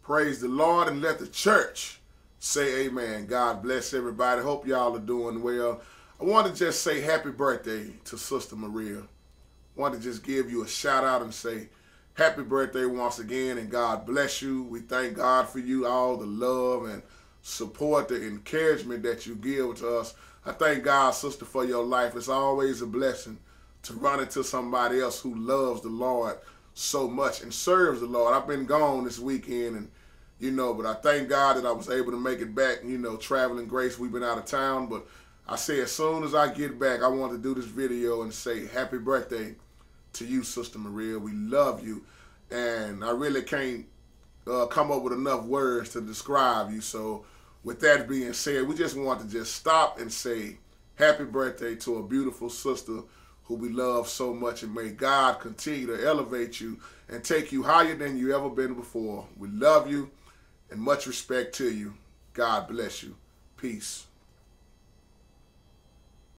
Praise the Lord, and let the church say amen. God bless everybody. Hope y'all are doing well. I want to just say happy birthday to Sister Maria. I want to just give you a shout out and say happy birthday once again, and God bless you. We thank God for you, all the love and support, the encouragement that you give to us. I thank God, sister, for your life. It's always a blessing to run into somebody else who loves the Lord so much and serves the Lord. I've been gone this weekend, and but I thank God that I was able to make it back, traveling grace. We've been out of town, but I say as soon as I get back, I want to do this video and say happy birthday to you, Sister Maria. We love you, and I really can't come up with enough words to describe you. So with that being said, we just want to just stop and say happy birthday to a beautiful sister who we love so much, and may God continue to elevate you and take you higher than you ever been before. We love you and much respect to you. God bless you. Peace.